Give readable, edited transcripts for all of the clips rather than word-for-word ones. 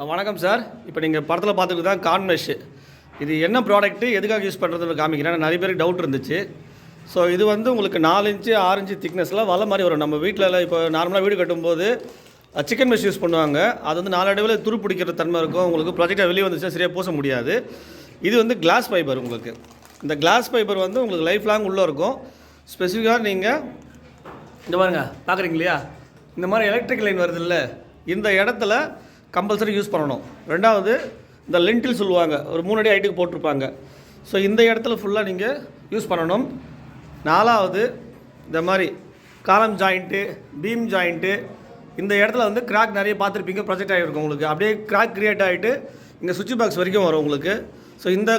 வணக்கம் சார். இப்போ நீங்கள் படத்தில் பார்த்துட்டு தான் கான்மெஷ். இது என்ன ப்ராடக்ட்டு, எதுக்காக யூஸ் பண்ணுறதுன்னு காமிக்கிறேன். நிறைய பேருக்கு டவுட் இருந்துச்சு. ஸோ இது வந்து உங்களுக்கு 4 இன்ச்சு 6 இன்ச்சு திக்னஸில் வலை மாதிரி வரும். நம்ம வீட்டில் இப்போ நார்மலாக வீடு கட்டும்போது சிக்கன் மெஷ் யூஸ் பண்ணுவாங்க. அது வந்து நாளடைவில் துரு பிடிக்கிற தன்மை இருக்கும். உங்களுக்கு ப்ராஜெக்டாக வெளியே வந்துச்சுன்னா சரியாக பூச முடியாது. இது வந்து கிளாஸ் ஃபைபர். உங்களுக்கு இந்த கிளாஸ் ஃபைபர் வந்து உங்களுக்கு லைஃப் லாங் உள்ளே இருக்கும். ஸ்பெசிஃபிக்காக நீங்கள் இந்த பாருங்க பார்க்குறீங்க இல்லையா, இந்த மாதிரி எலக்ட்ரிக் லைன் வருது இல்லை, இந்த இடத்துல கம்பல்சரி யூஸ் பண்ணணும். ரெண்டாவது இந்த லென்டில் சொல்லுவாங்க, ஒரு 3 அடி ஹைட்டுக்கு போட்டிருப்பாங்க. ஸோ இந்த இடத்துல ஃபுல்லாக நீங்கள் யூஸ் பண்ணணும். 4வது இந்த மாதிரி காலம் ஜாயிண்ட்டு, பீம் ஜாயிண்ட்டு, இந்த இடத்துல வந்து கிராக் நிறைய பார்த்துருப்பீங்க, ப்ரொஜெக்ட் ஆகிருக்கும். உங்களுக்கு அப்படியே கிராக் க்ரியேட் ஆகிட்டு இங்கே சுவிட்ச் பாக்ஸ் வரைக்கும் வரும் உங்களுக்கு. ஸோ இந்த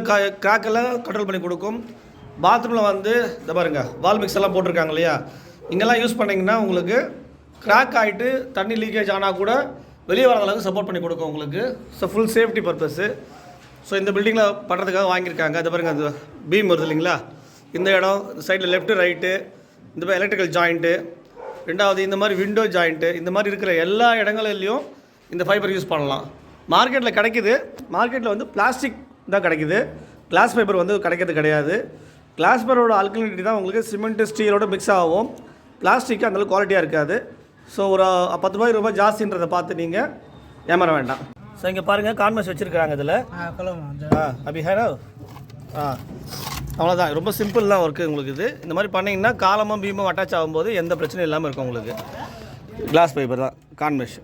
கிராக்கெல்லாம் கண்ட்ரோல் பண்ணி கொடுக்கும். பாத்ரூமில் வந்து இந்த பாருங்க வால் மிக்ஸ் எல்லாம் போட்டிருக்காங்க இல்லையா, இங்கெல்லாம் யூஸ் பண்ணிங்கன்னா உங்களுக்கு கிராக் ஆகிட்டு தண்ணி லீக்கேஜ் ஆனால் கூட வெளியே வர அளவுக்கு சப்போர்ட் பண்ணி கொடுக்கும் உங்களுக்கு. So full safety purpose. So இந்த பில்டிங்கில் பண்ணுறதுக்காக வாங்கியிருக்காங்க. அது பாருங்கள், அந்த பீம் வருது இல்லைங்களா, இந்த இடம் சைடில் லெஃப்ட்டு ரைட்டு, இந்த மாதிரி எலக்ட்ரிக்கல் ஜாயிண்ட்டு, ரெண்டாவது இந்த மாதிரி விண்டோ ஜாயிண்ட்டு, இந்த மாதிரி இருக்கிற எல்லா இடங்களிலையும் இந்த ஃபைபர் யூஸ் பண்ணலாம். மார்க்கெட்டில் கிடைக்கிது. மார்க்கெட்டில் வந்து பிளாஸ்டிக் தான் கிடைக்கிது, கிளாஸ் ஃபைபர் வந்து கிடைக்கிறது கிடையாது. கிளாஸ் ஃபைபரோட ஆல்கலினிட்டி தான் உங்களுக்கு சிமெண்ட்டு ஸ்டீலோட மிக்ஸ் ஆகும். பிளாஸ்டிக் அந்தளவுக்கு குவாலிட்டியாக இருக்காது. ஸோ ஒரு 10 ரூபாய் ஜாஸ்தின்றதை பார்த்து நீங்கள் ஏமாற வேண்டாம். ஸோ இங்கே பாருங்கள் கான்மெஷ் வச்சுருக்காங்க இதில். அப்படி ஹேரோ அவ்வளோதான். ரொம்ப சிம்பிள் தான் ஒர்க்கு உங்களுக்கு. இது இந்த மாதிரி பண்ணிங்கன்னா காலமும் பீமும் அட்டாச் ஆகும்போது எந்த பிரச்சனையும் இல்லாமல் இருக்கும் உங்களுக்கு. கிளாஸ் ஃபைபர் தான் கான்மெஷ்.